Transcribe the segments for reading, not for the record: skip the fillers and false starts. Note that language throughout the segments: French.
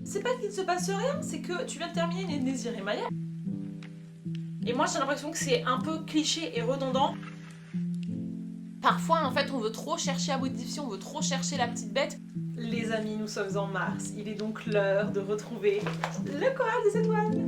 C'est pas qu'il ne se passe rien, c'est que tu viens de terminer Les Désirés Maya. Et moi j'ai l'impression que c'est un peu cliché et redondant. Parfois en fait on veut trop chercher à modifier, on veut trop chercher la petite bête. Les amis, nous sommes en mars, il est donc l'heure de retrouver le choral des étoiles.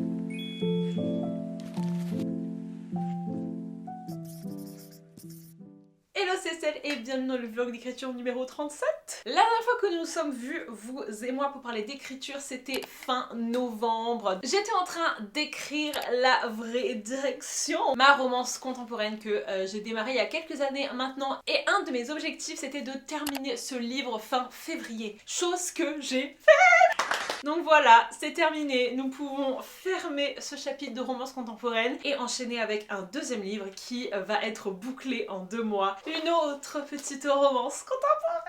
Hello, c'est Estelle et bienvenue dans le vlog d'écriture numéro 37. La dernière fois que nous nous sommes vus, vous et moi, pour parler d'écriture, c'était fin novembre. J'étais en train d'écrire La Vraie Direction, ma romance contemporaine que j'ai démarrée il y a quelques années maintenant. Et un de mes objectifs, c'était de terminer ce livre fin février. Chose que j'ai fait. Donc voilà, c'est terminé. Nous pouvons fermer ce chapitre de romance contemporaine et enchaîner avec un deuxième livre qui va être bouclé en 2 mois. Une autre petite romance contemporaine.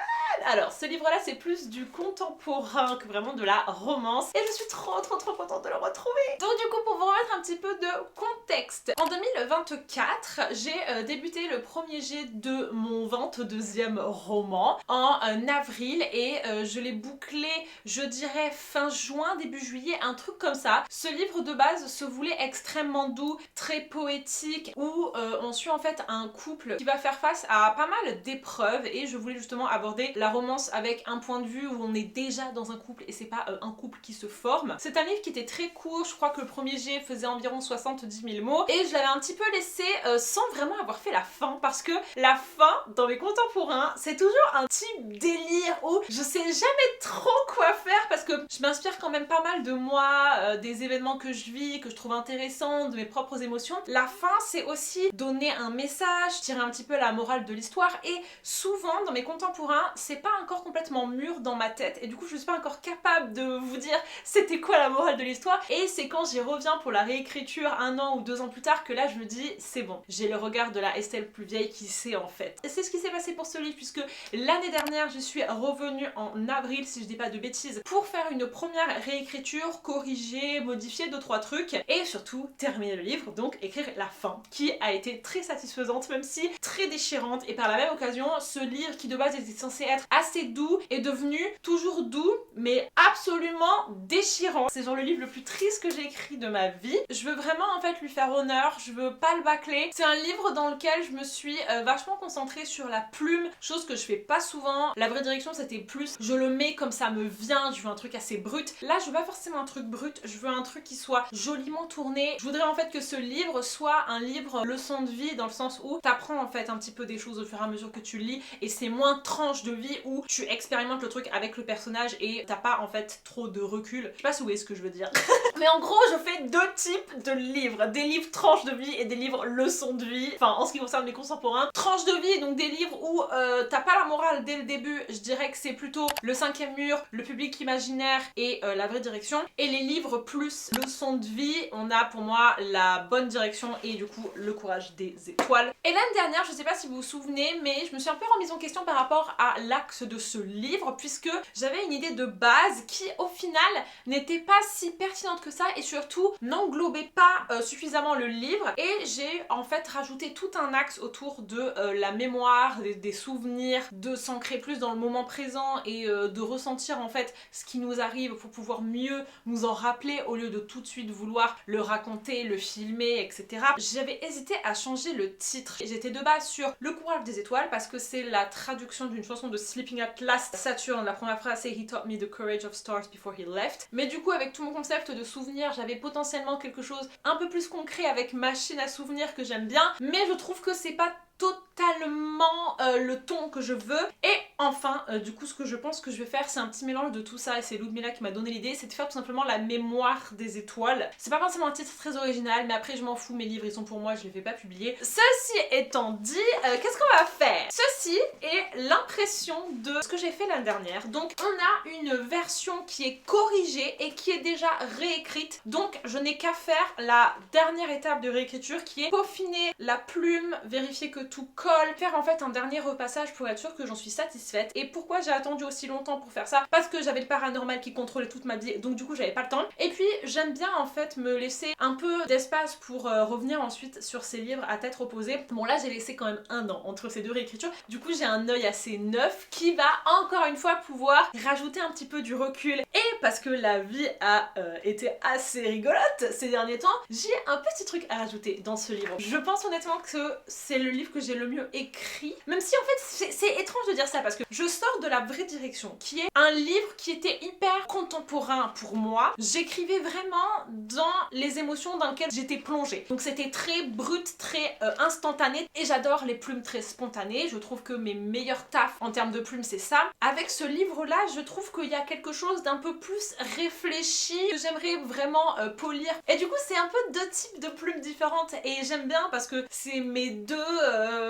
Alors, ce livre-là, c'est plus du contemporain que vraiment de la romance. Et je suis trop contente de le retrouver. Donc du coup, pour vous remettre un petit peu de contexte, en 2024, j'ai débuté le premier jet de mon 22e roman en avril et je l'ai bouclé, je dirais, fin juin, début juillet, un truc comme ça. Ce livre de base se voulait extrêmement doux, très poétique, où on suit en fait un couple qui va faire face à pas mal d'épreuves et je voulais justement aborder la romance avec un point de vue où on est déjà dans un couple et c'est pas un couple qui se forme. C'est un livre qui était très court, je crois que le premier jet faisait environ 70 000 mots et je l'avais un petit peu laissé sans vraiment avoir fait la fin parce que la fin dans mes contemporains c'est toujours un petit délire où je sais jamais trop quoi faire parce que je m'inspire quand même pas mal de moi, des événements que je vis, que je trouve intéressants, de mes propres émotions. La fin c'est aussi donner un message, tirer un petit peu la morale de l'histoire et souvent dans mes contemporains c'est pas encore complètement mûr dans ma tête et du coup je suis pas encore capable de vous dire c'était quoi la morale de l'histoire et c'est quand j'y reviens pour la réécriture 1 an ou 2 ans plus tard que là je me dis c'est bon, j'ai le regard de la Estelle plus vieille qui sait en fait. Et c'est ce qui s'est passé pour ce livre puisque l'année dernière je suis revenue en avril si je dis pas de bêtises pour faire une première réécriture, corriger, modifier 2-3 trucs et surtout terminer le livre, donc écrire la fin qui a été très satisfaisante même si très déchirante et par la même occasion ce livre qui de base était censé être assez doux est devenu toujours doux mais absolument déchirant. C'est genre le livre le plus triste que j'ai écrit de ma vie. Je veux vraiment en fait lui faire honneur, je veux pas le bâcler. C'est un livre dans lequel je me suis vachement concentrée sur la plume, chose que je fais pas souvent. La Vraie Direction c'était plus je le mets comme ça me vient, je veux un truc assez brut. Là je veux pas forcément un truc brut, je veux un truc qui soit joliment tourné. Je voudrais en fait que ce livre soit un livre leçon de vie dans le sens où t'apprends en fait un petit peu des choses au fur et à mesure que tu lis et c'est moins tranche de vie où tu expérimentes le truc avec le personnage et t'as pas en fait trop de recul. Je sais pas si vous voyez ce que je veux dire. Mais en gros je fais 2 types de livres. Des livres tranches de vie et des livres leçons de vie. Enfin en ce qui concerne mes contemporains. Tranches de vie, donc des livres où t'as pas la morale dès le début. Je dirais que c'est plutôt le 5e mur, le public imaginaire et la vraie direction. Et les livres plus leçons de vie, on a pour moi la bonne direction et du coup le courage des étoiles. Et l'année dernière, je sais pas si vous vous souvenez, mais je me suis un peu remise en question par rapport à l'axe de ce livre puisque j'avais une idée de base qui au final n'était pas si pertinente que ça et surtout n'englobait pas suffisamment le livre et j'ai en fait rajouté tout un axe autour de la mémoire, des souvenirs, de s'ancrer plus dans le moment présent et de ressentir en fait ce qui nous arrive pour pouvoir mieux nous en rappeler au lieu de tout de suite vouloir le raconter, le filmer, etc. J'avais hésité à changer le titre. J'étais de base sur Le courage des étoiles parce que c'est la traduction d'une chanson de Sleeping at Last Saturn. La première phrase c'est He taught me the courage of stars before he left. Mais du coup avec tout mon concept de souvenirs, j'avais potentiellement quelque chose un peu plus concret avec machine à souvenirs que j'aime bien, mais je trouve que c'est pas totalement le ton que je veux. Et enfin du coup ce que je pense que je vais faire c'est un petit mélange de tout ça et c'est Ludmilla qui m'a donné l'idée, c'est de faire tout simplement la mémoire des étoiles. C'est pas forcément un titre très original mais après je m'en fous, mes livres ils sont pour moi, je les fais pas publier. Ceci étant dit, qu'est-ce qu'on va faire? Ceci est l'impression de ce que j'ai fait l'année dernière. Donc on a une version qui est corrigée et qui est déjà réécrite, donc je n'ai qu'à faire la dernière étape de réécriture qui est peaufiner la plume, vérifier que tout colle, faire en fait un dernier repassage pour être sûre que j'en suis satisfaite. Et pourquoi j'ai attendu aussi longtemps pour faire ça? Parce que j'avais le paranormal qui contrôlait toute ma vie, donc du coup j'avais pas le temps. Et puis j'aime bien en fait me laisser un peu d'espace pour revenir ensuite sur ces livres à tête reposée. Bon là j'ai laissé quand même un an entre ces deux réécritures, du coup j'ai un œil assez neuf qui va encore une fois pouvoir rajouter un petit peu du recul. Et parce que la vie a été assez rigolote ces derniers temps, j'ai un petit truc à rajouter dans ce livre. Je pense honnêtement que c'est le livre que j'ai le mieux écrit, même si en fait c'est étrange de dire ça parce que je sors de La Vraie Direction, qui est un livre qui était hyper contemporain pour moi. J'écrivais vraiment dans les émotions dans lesquelles j'étais plongée. Donc c'était très brut, très instantané, et j'adore les plumes très spontanées. Je trouve que mes meilleurs tafs en termes de plumes c'est ça. Avec ce livre là, je trouve qu'il y a quelque chose d'un peu plus réfléchi que j'aimerais vraiment polir. Et du coup c'est un peu deux types de plumes différentes et j'aime bien parce que c'est mes deux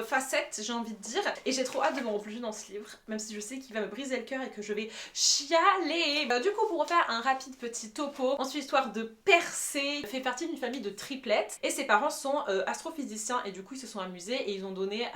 facettes, j'ai envie de dire, et j'ai trop hâte de me replonger dans ce livre, même si je sais qu'il va me briser le cœur et que je vais chialer. Du coup, pour refaire un rapide petit topo, on suit l'histoire de Persée. Elle fait partie d'une famille de triplettes et ses parents sont astrophysiciens, et du coup ils se sont amusés et ils ont donné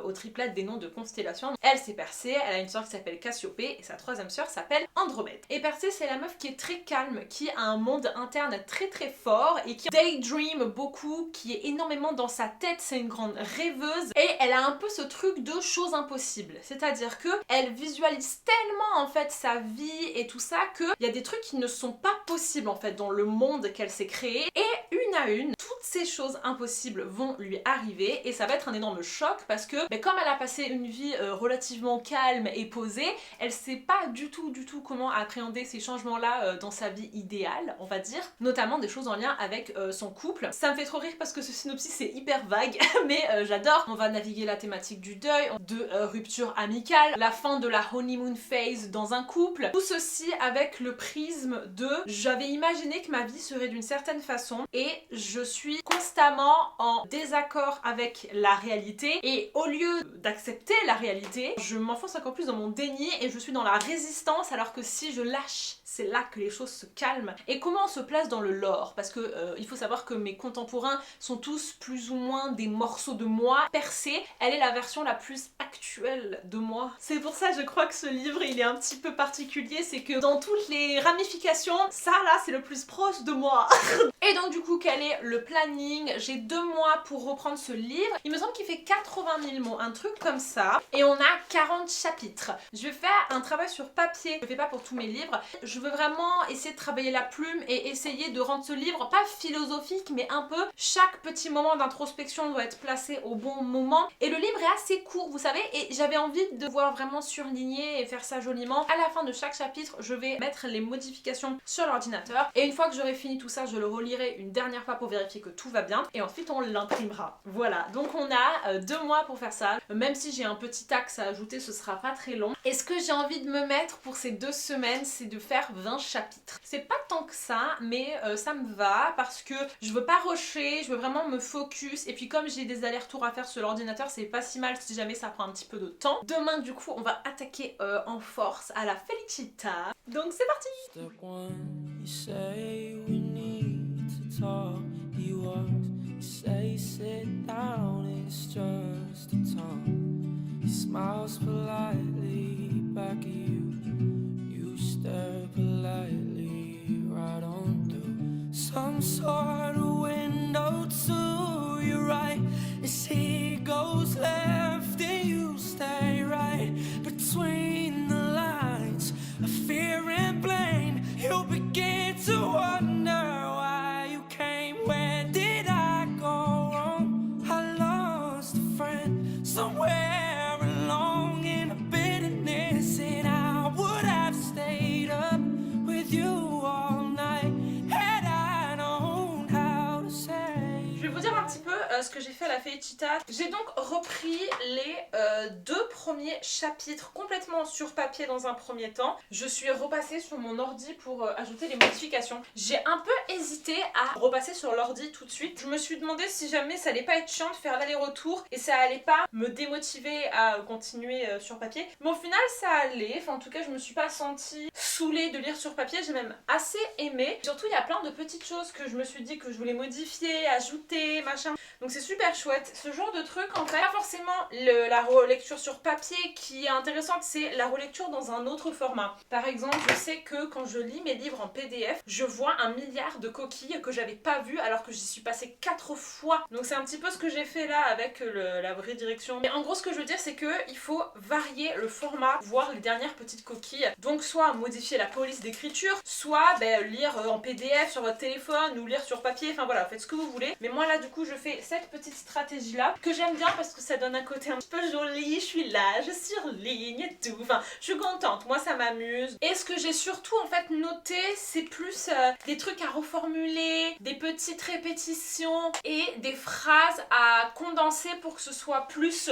aux triplettes des noms de constellations. Elle c'est Persée, elle a une soeur qui s'appelle Cassiopée et sa troisième soeur s'appelle Andromède. Et Persée c'est la meuf qui est très calme, qui a un monde interne très très fort et qui daydream beaucoup, qui est énormément dans sa tête, c'est une grande rêveuse et elle a un peu ce truc de choses impossibles. C'est-à-dire que elle visualise tellement en fait sa vie et tout ça qu'il y a des trucs qui ne sont pas possibles en fait dans le monde qu'elle s'est créé, et une à une, toutes ces choses impossibles vont lui arriver et ça va être un énorme choc parce que comme elle a passé une vie relativement calme et posée, elle sait pas du tout comment appréhender ces changements là dans sa vie idéale, on va dire, notamment des choses en lien avec son couple. Ça me fait trop rire parce que ce synopsis c'est hyper vague mais j'adore. On va naviguer la thématique du deuil, de rupture amicale, la fin de la honeymoon phase dans un couple, tout ceci avec le prisme de j'avais imaginé que ma vie serait d'une certaine façon et je suis constamment en désaccord avec la réalité, et au lieu d'accepter la réalité, je m'enfonce encore plus dans mon déni et je suis dans la résistance, alors que si je lâche, c'est là que les choses se calment. Et comment on se place dans le lore, parce que il faut savoir que mes contemporains sont tous plus ou moins des morceaux de moi. Persée, elle est la version la plus actuelle de moi. C'est pour ça je crois que ce livre il est un petit peu particulier, c'est que dans toutes les ramifications, ça là c'est le plus proche de moi. Et donc du coup quel est le planning? J'ai 2 mois pour reprendre ce livre. Il me semble qu'il fait 80 000 mots, un truc comme ça, et on a 40 chapitres. Je vais faire un travail sur papier, je le fais pas pour tous mes livres. Je veux vraiment essayer de travailler la plume et essayer de rendre ce livre pas philosophique mais un peu chaque petit moment d'introspection doit être placé au bon moment, et le livre est assez court vous savez, et j'avais envie de voir vraiment surligner et faire ça joliment. À la fin de chaque chapitre je vais mettre les modifications sur l'ordinateur, et une fois que j'aurai fini tout ça je le relirai une dernière fois pour vérifier que tout va bien et ensuite on l'imprimera. Voilà, donc on a 2 mois pour faire ça, même si j'ai un petit axe à ajouter ce sera pas très long. Et ce que j'ai envie de me mettre pour ces 2 semaines c'est de faire 20 chapitres. C'est pas tant que ça mais ça me va parce que je veux pas rusher, je veux vraiment me focus, et puis comme j'ai des allers-retours à faire sur l'ordinateur c'est pas si mal si jamais ça prend un petit peu de temps. Demain du coup on va attaquer en force à la Felicita, donc c'est parti. Step one, you say we need to talk, you walk, you say sit down, it's just a talk, he smiles politely back at you, you stare politely right on through some sort of window to your right, as he goes left and you stay right between the lines of fear and blame. You'll begin to wonder why you came. Where did I go wrong? I lost a friend somewhere along in the bitterness, and I would have stayed up with you all night had I known how to say. Je vais vous dire un petit peu ce que j'ai fait à la Felicita. J'ai donc repris les 2 premiers chapitres complètement sur papier dans un premier temps. Je suis repassée sur mon ordi pour ajouter les modifications. J'ai un peu hésité à repasser sur l'ordi tout de suite. Je me suis demandé si jamais ça allait pas être chiant de faire l'aller-retour et ça allait pas me démotiver à continuer sur papier. Mais au final ça allait, enfin en tout cas je me suis pas sentie saoulée de lire sur papier, j'ai même assez aimé. Surtout il y a plein de petites choses que je me suis dit que je voulais modifier, ajouter, machin. Donc c'est super chouette. Ce genre de truc en fait, pas forcément la relecture sur papier qui est intéressante, c'est la relecture dans un autre format. Par exemple, je sais que quand je lis mes livres en PDF, je vois 1 milliard de coquilles que j'avais pas vues alors que j'y suis passée 4 fois. Donc c'est un petit peu ce que j'ai fait là avec la vraie direction. Mais en gros ce que je veux dire c'est que il faut varier le format, voir les dernières petites coquilles. Donc soit modifier la police d'écriture, soit lire en PDF sur votre téléphone ou lire sur papier, enfin voilà, faites ce que vous voulez. Mais moi là du coup je fais cette petite stratégie là que j'aime bien parce que ça donne un côté un petit peu joli, je suis là, je surligne et tout, enfin je suis contente, moi ça m'amuse. Et ce que j'ai surtout en fait noté c'est plus des trucs à reformuler, des petites répétitions et des phrases à condenser pour que ce soit plus...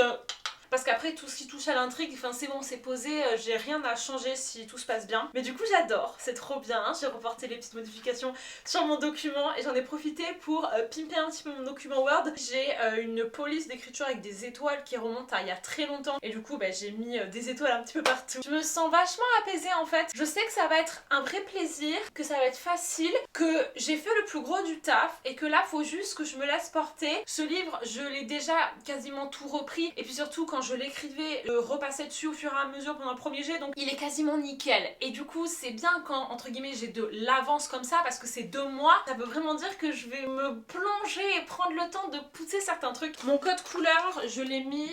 Parce qu'après tout ce qui touche à l'intrigue, enfin c'est bon, c'est posé, j'ai rien à changer si tout se passe bien. Mais du coup j'adore, c'est trop bien, j'ai reporté les petites modifications sur mon document et j'en ai profité pour pimper un petit peu mon document Word. J'ai une police d'écriture avec des étoiles qui remonte à il y a très longtemps et du coup j'ai mis des étoiles un petit peu partout. Je me sens vachement apaisée en fait. Je sais que ça va être un vrai plaisir, que ça va être facile, que j'ai fait le plus gros du taf et que là faut juste que je me laisse porter. Ce livre, je l'ai déjà quasiment tout repris et puis surtout quand je l'écrivais, repassais dessus au fur et à mesure pendant le premier jet, donc il est quasiment nickel. Et du coup c'est bien quand entre guillemets j'ai de l'avance comme ça parce que c'est 2 mois, ça veut vraiment dire que je vais me plonger et prendre le temps de pousser certains trucs. Mon code couleur je l'ai mis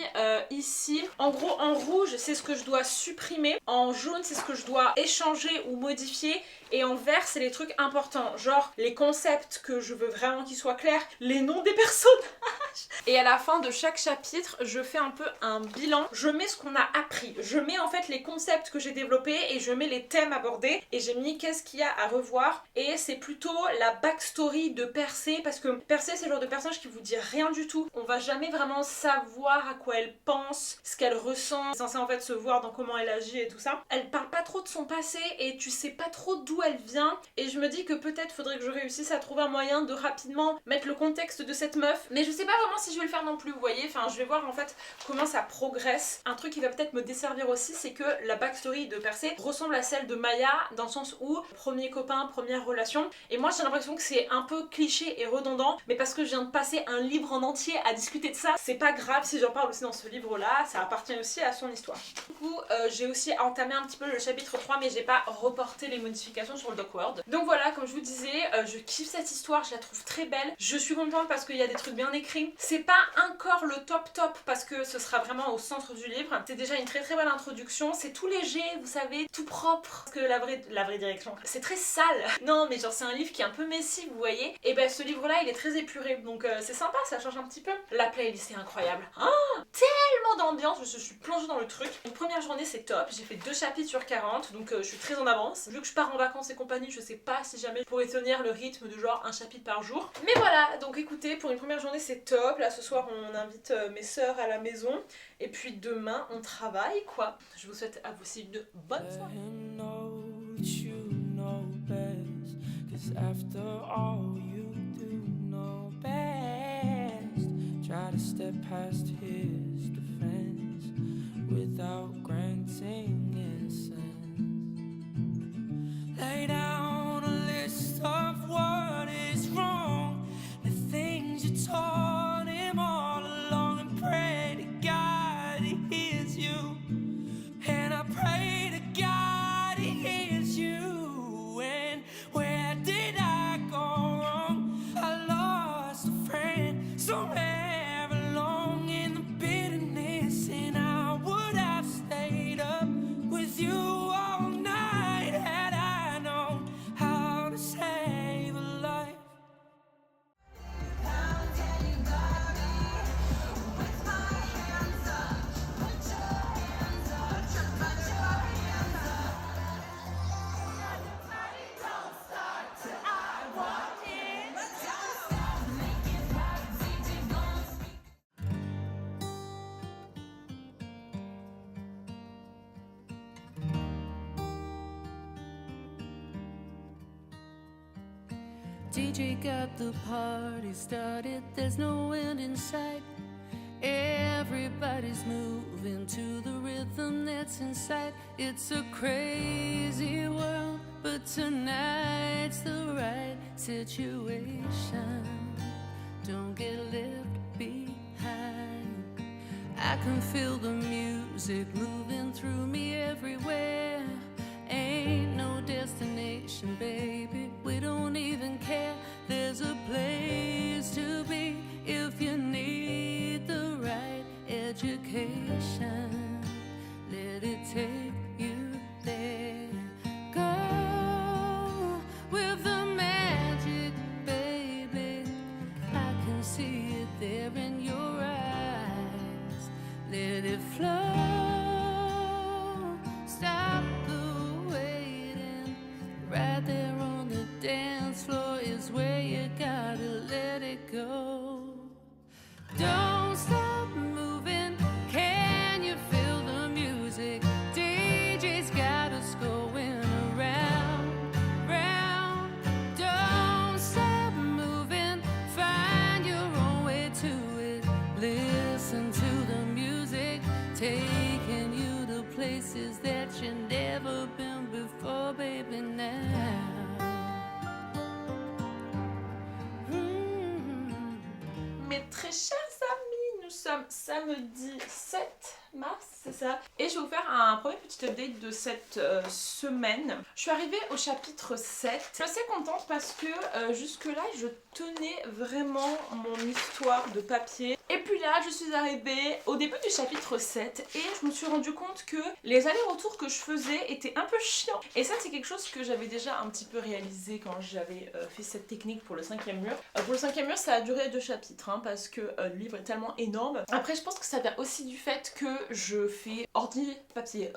ici. En gros en rouge c'est ce que je dois supprimer, en jaune c'est ce que je dois échanger ou modifier et en vert c'est les trucs importants, genre les concepts que je veux vraiment qu'ils soient clairs, les noms des personnages. Et à la fin de chaque chapitre je fais un peu un bilan, je mets ce qu'on a appris, je mets en fait les concepts que j'ai développés et je mets les thèmes abordés et j'ai mis qu'est-ce qu'il y a à revoir et c'est plutôt la backstory de Percé parce que Percé c'est le genre de personnage qui vous dit rien du tout, on va jamais vraiment savoir à quoi elle pense, ce qu'elle ressent, c'est censé en fait se voir dans comment elle agit et tout ça. Elle parle pas trop de son passé et tu sais pas trop d'où elle vient et je me dis que peut-être faudrait que je réussisse à trouver un moyen de rapidement mettre le contexte de cette meuf, mais je sais pas vraiment si je vais le faire non plus, vous voyez, enfin je vais voir en fait comment ça progresse. Un truc qui va peut-être me desservir aussi c'est que la backstory de Percé ressemble à celle de Maya dans le sens où premier copain, première relation et moi j'ai l'impression que c'est un peu cliché et redondant mais parce que je viens de passer un livre en entier à discuter de ça, c'est pas grave si j'en parle aussi dans ce livre là, ça appartient aussi à son histoire. Du coup j'ai aussi entamé un petit peu le chapitre 3 mais j'ai pas reporté les modifications sur le doc Word. Donc voilà, comme je vous disais, je kiffe cette histoire, je la trouve très belle, je suis contente parce qu'il y a des trucs bien écrits. C'est pas encore le top parce que ce sera vraiment au centre du livre. C'est déjà une très très belle introduction, c'est tout léger, vous savez, tout propre. Parce que la vraie direction, c'est très sale. Non mais genre c'est un livre qui est un peu messy, vous voyez. Et ce livre là il est très épuré, donc c'est sympa, ça change un petit peu. La playlist est incroyable. Oh, tellement d'ambiance, je suis plongée dans le truc. Une première journée c'est top, j'ai fait 2 chapitres sur 40, donc je suis très en avance. Vu que je pars en vacances et compagnie, je sais pas si jamais je pourrais tenir le rythme de genre un chapitre par jour. Mais voilà, donc écoutez, pour une première journée c'est top. Là ce soir on invite mes sœurs à la maison et puis demain on travaille quoi. Je vous souhaite à vous aussi une bonne soirée. Lay down a list of what is wrong, the things you told him all along, and pray to God he hears you. And I pray to God he hears you. And where did I go wrong? I lost a friend somewhere along in the bitterness, and I would have stayed up with you all night had I known how to save a life. DJ got the party started, there's no end in sight. Everybody's moving to the rhythm that's inside. It's a crazy world. tonight's the right situation. Don't get left behind. I can feel the music moving through me everywhere. Ain't no destination, baby. We don't even care. There's a place to be if you need the right education. Let it take you there. Go with the magic, baby. I can see it there in your eyes. Let it flow. Stop the waiting. Right there on the dance floor is where you gotta let it go. Don't stop moving. Can you feel the music? DJ's got us going around, round. Don't stop moving. Find your own way to it. Listen to the music, taking you to places that you've never been before, baby, now. Mes très chers amis, nous sommes samedi 7 mars, c'est ça. Et je vais vous faire un premier petit update de cette semaine. Je suis arrivée au chapitre 7. Je suis assez contente parce que jusque là je tenais vraiment mon histoire de papier. Et puis là je suis arrivée au début du chapitre 7 et je me suis rendu compte que les allers-retours que je faisais étaient un peu chiants. Et ça c'est quelque chose que j'avais déjà un petit peu réalisé quand j'avais fait cette technique pour le 5e mur. Pour le 5e mur ça a duré 2 chapitres hein, parce que le livre est tellement énorme. Après je pense que ça vient aussi du fait que je fais ordi papier.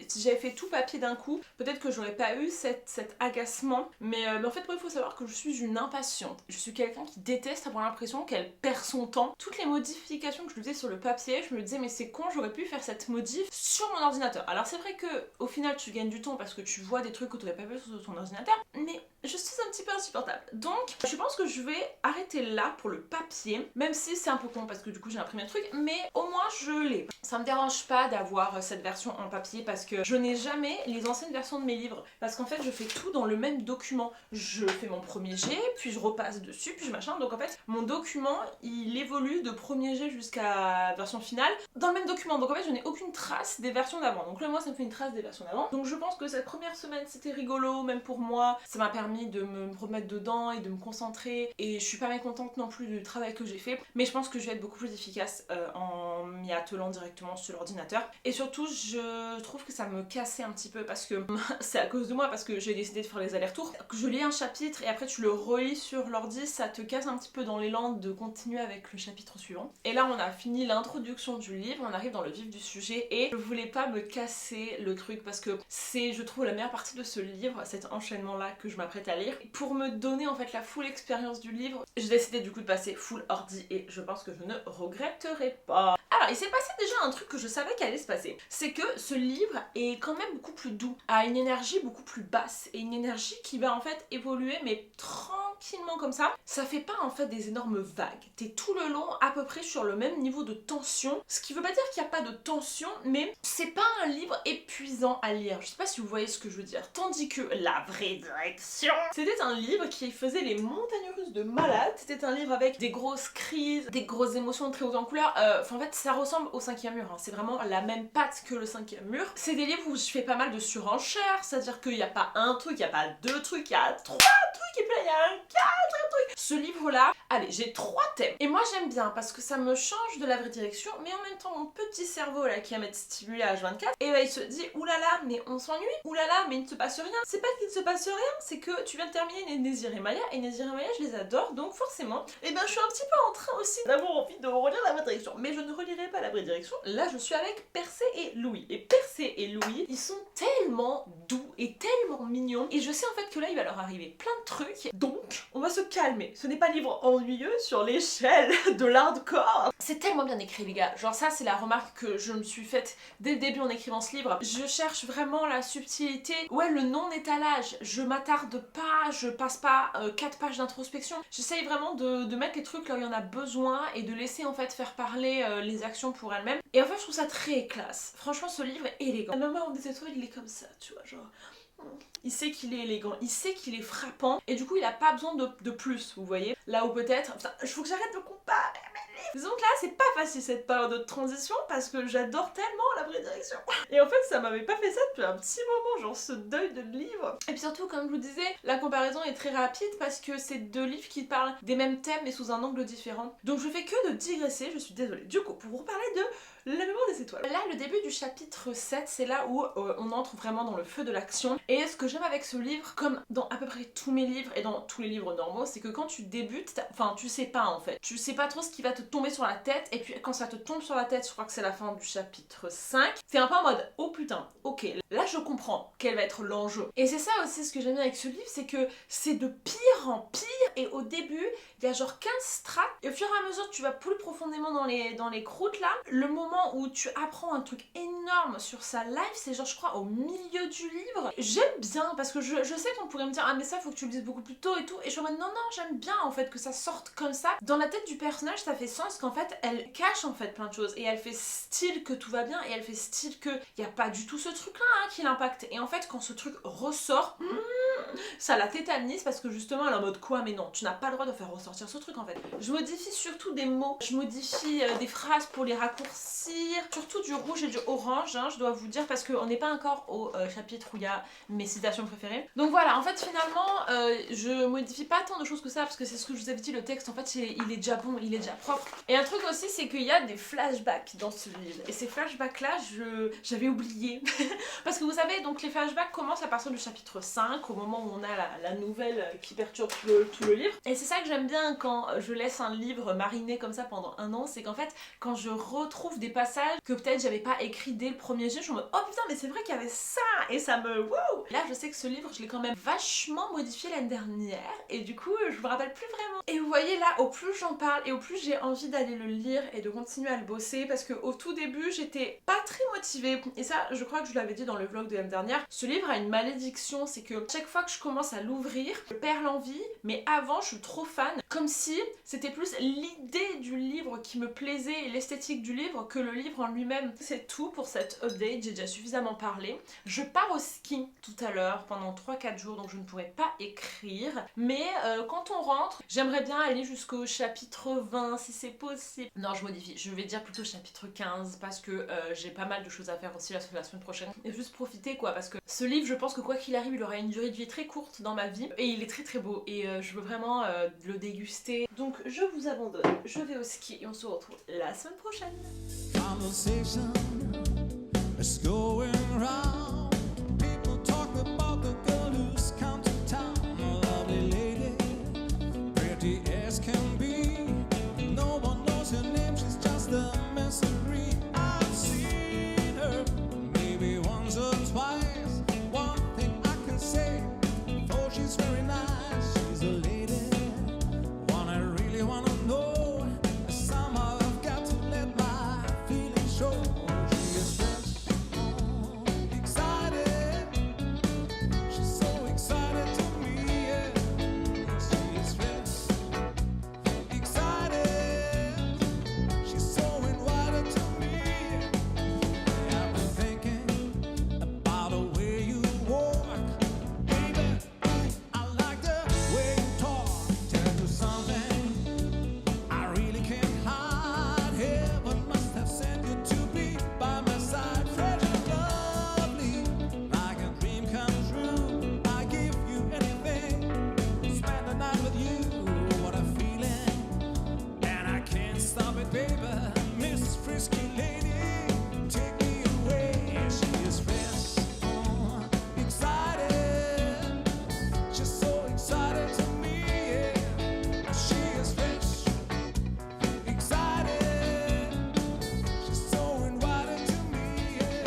Si j'avais fait tout papier d'un coup, peut-être que j'aurais pas eu cet agacement. Mais en fait moi il faut savoir que je suis une impatiente. Je suis quelqu'un qui déteste avoir l'impression qu'elle perd son temps. Toutes les modifications que je faisais sur le papier, je me disais mais c'est con, j'aurais pu faire cette modif sur mon ordinateur. Alors c'est vrai que au final tu gagnes du temps parce que tu vois des trucs que tu n'aurais pas vu sur ton ordinateur, mais je suis un petit peu insupportable. Donc je pense que je vais arrêter là pour le papier, même si c'est un peu con parce que du coup j'ai imprimé le truc, mais au moins je l'ai. Ça me dérange pas d'avoir cette version en papier parce que je n'ai jamais les anciennes versions de mes livres, parce qu'en fait je fais tout dans le même document. Je fais mon premier jet, puis je repasse dessus, puis je machin, donc en fait mon document il évolue de premier jet jusqu'à version finale dans le même document, donc en fait je n'ai aucune trace des versions d'avant. Donc là moi ça me fait une trace des versions d'avant, donc je pense que cette première semaine c'était rigolo, même pour moi, ça m'a permis de me remettre dedans et de me concentrer, et je suis pas mécontente non plus du travail que j'ai fait, mais je pense que je vais être beaucoup plus efficace en m'y attelant directement sur l'ordinateur. Et surtout je trouve que ça me cassait un petit peu parce que c'est à cause de moi, parce que j'ai décidé de faire les allers-retours, que je lis un chapitre et après tu le relis sur l'ordi, ça te casse un petit peu dans l'élan de continuer avec le chapitre suivant. Et là on a fini l'introduction du livre, on arrive dans le vif du sujet et je voulais pas me casser le truc parce que c'est je trouve la meilleure partie de ce livre, cet enchaînement là que je m'apprête à lire. Pour me donner en fait la full expérience du livre, j'ai décidé du coup de passer full ordi et je pense que je ne regretterai pas. Alors il s'est passé déjà un truc que je savais qu'allait se passer, c'est que ce livre est quand même beaucoup plus doux, a une énergie beaucoup plus basse et une énergie qui va en fait évoluer mais tranquillement comme ça. Ça fait pas en fait des énormes vagues, t'es tout le long à peu près sur le même niveau de tension, ce qui veut pas dire qu'il n'y a pas de tension, mais c'est pas un livre épuisant à lire. Je sais pas si vous voyez ce que je veux dire. Tandis que La Vraie Direction, c'était un livre qui faisait les montagnes russes de malade, c'était un livre avec des grosses crises, des grosses émotions très hautes en couleur, enfin en fait ça ressemble au 5e mur, hein. C'est vraiment la même patte que le 5e mur. C'est des livres où je fais pas mal de surenchères, c'est-à-dire qu'il n'y a pas un truc, il n'y a pas 2 trucs, il y a 3 trucs et puis là il y a un 4 truc. Ce livre là, allez j'ai 3 thèmes. Et moi j'aime bien parce que ça me change de La Vraie Direction, mais en même temps mon petit cerveau là qui va m'être stimulé à H24, et bah il se dit oulala mais on s'ennuie, oulala mais il ne se passe rien. C'est pas qu'il ne se passe rien, c'est que tu viens de terminer Nézir et Maya, et Nézir et Maya je les adore, donc forcément, et ben je suis un petit peu en train aussi d'avoir envie de relire La Vraie Direction, mais je ne relirai pas La Vraie Direction. Là je suis avec Percé et Louis, et Percé et Louis ils sont tellement doux et tellement mignons, et je sais en fait que là il va leur arriver plein de trucs, donc on va se calmer. Ce n'est pas un livre ennuyeux sur l'échelle de l'hardcore. C'est tellement bien écrit les gars, genre ça c'est la remarque que je me suis faite dès le début en écrivant ce livre. Je cherche vraiment la subtilité, ouais le non-étalage, je m'attarde pas, je passe pas 4 pages d'introspection. J'essaye vraiment de mettre les trucs là où il y en a besoin et de laisser en fait faire parler les actions pour elles-mêmes. Et en fait je trouve ça très classe. Franchement ce livre est élégant. Ma maman en des étoiles il est comme ça, tu vois, genre Il sait qu'il est élégant, il sait qu'il est frappant, et du coup il a pas besoin de plus, vous voyez. Là où peut-être, enfin, il faut que j'arrête de comparer. Disons que là c'est pas facile cette période de transition parce que j'adore tellement la vraie direction. Et en fait ça m'avait pas fait ça depuis un petit moment, genre ce deuil de livre. Et puis surtout comme je vous disais, la comparaison est très rapide parce que c'est deux livres qui parlent des mêmes thèmes mais sous un angle différent. Donc je fais que de digresser, je suis désolée. Du coup pour vous parler de La mémoire des étoiles. Là, le début du chapitre 7, c'est là où on entre vraiment dans le feu de l'action. Et ce que j'aime avec ce livre, comme dans à peu près tous mes livres et dans tous les livres normaux, c'est que quand tu débutes, enfin tu sais pas en fait. Tu sais pas trop ce qui va te tomber sur la tête. Et puis quand ça te tombe sur la tête, je crois que c'est la fin du chapitre 5, c'est un peu en mode oh putain, ok, là je comprends quel va être l'enjeu. Et c'est ça aussi ce que j'aime bien avec ce livre, c'est que c'est de pire en pire. Et au début, il y a genre 15 strates. Et au fur et à mesure, tu vas plus profondément dans les croûtes là. Le moment où tu apprends un truc énorme sur sa life, c'est genre je crois au milieu du livre. J'aime bien parce que je sais qu'on pourrait me dire ah mais ça faut que tu le dises beaucoup plus tôt et tout, et je suis en mode non j'aime bien en fait que ça sorte comme ça. Dans la tête du personnage ça fait sens qu'en fait elle cache en fait plein de choses et elle fait style que tout va bien et elle fait style que y a pas du tout ce truc là qui l'impacte, et en fait quand ce truc ressort ça la tétanise parce que justement elle est en mode quoi, mais non tu n'as pas le droit de faire ressortir ce truc en fait. Je modifie surtout des mots, je modifie des phrases pour les raccourcir, surtout du rouge et du orange, hein, je dois vous dire, parce qu'on n'est pas encore au chapitre où il y a mes citations préférées. Donc voilà, en fait finalement je modifie pas tant de choses que ça parce que c'est ce que je vous avais dit, le texte en fait il est déjà bon, il est déjà propre. Et un truc aussi c'est qu'il y a des flashbacks dans ce livre, et ces flashbacks là j'avais oublié parce que vous savez donc les flashbacks commencent à partir du chapitre 5 au moment où on a la nouvelle qui perturbe tout le livre. Et c'est ça que j'aime bien quand je laisse un livre mariner comme ça pendant un an, c'est qu'en fait quand je retrouve des passages que peut-être j'avais pas écrit dès le premier jet, je suis en mode oh putain mais c'est vrai qu'il y avait ça, et ça me wow. Là je sais que ce livre je l'ai quand même vachement modifié l'année dernière et du coup je me rappelle plus vraiment. Et vous voyez là, au plus j'en parle et au plus j'ai envie d'aller le lire et de continuer à le bosser, parce que au tout début j'étais pas très motivée, et ça je crois que je l'avais dit dans le vlog de l'année dernière, ce livre a une malédiction, c'est que chaque fois que je commence à l'ouvrir je perds l'envie, mais avant je suis trop fan, comme si c'était plus l'idée du livre qui me plaisait et l'esthétique du livre que le livre en lui-même. C'est tout pour cette update, j'ai déjà suffisamment parlé. Je pars au ski tout à l'heure pendant 3-4 jours donc je ne pourrai pas écrire, mais quand on rentre j'aimerais bien aller jusqu'au chapitre 20 si c'est possible. Non je modifie, je vais dire plutôt chapitre 15 parce que j'ai pas mal de choses à faire aussi la semaine prochaine, et juste profiter quoi, parce que ce livre je pense que quoi qu'il arrive il aura une durée de vie très courte dans ma vie et il est très très beau et je veux vraiment le déguster. Donc je vous abandonne, je vais au ski et on se retrouve la semaine prochaine. Conversation is going round. People talk about the girl who's come to town. A lovely lady, pretty as can be. No one knows her name, she's just a mystery. I've seen her maybe once or twice. One thing I can say, oh she's very nice. She's a lady, one I really wanna know. Somehow I've got to let my feelings show. She is fresh, excited. She's so excited to me, yeah. She is fresh, excited. She's so invited to me. I've been thinking about the way you walk, baby. I like the way you talk. Tell you something I really can't hide. Heaven must have sent you to be by my side. Fresh and lovely, like a dream come true. I give you anything, spend the night with you. What a feeling, and I can't stop it, baby. Miss Frisky Lady, take me away. She is fresh, excited. She's so excited to me, yeah. She is fresh, excited. She's so invited to me, yeah.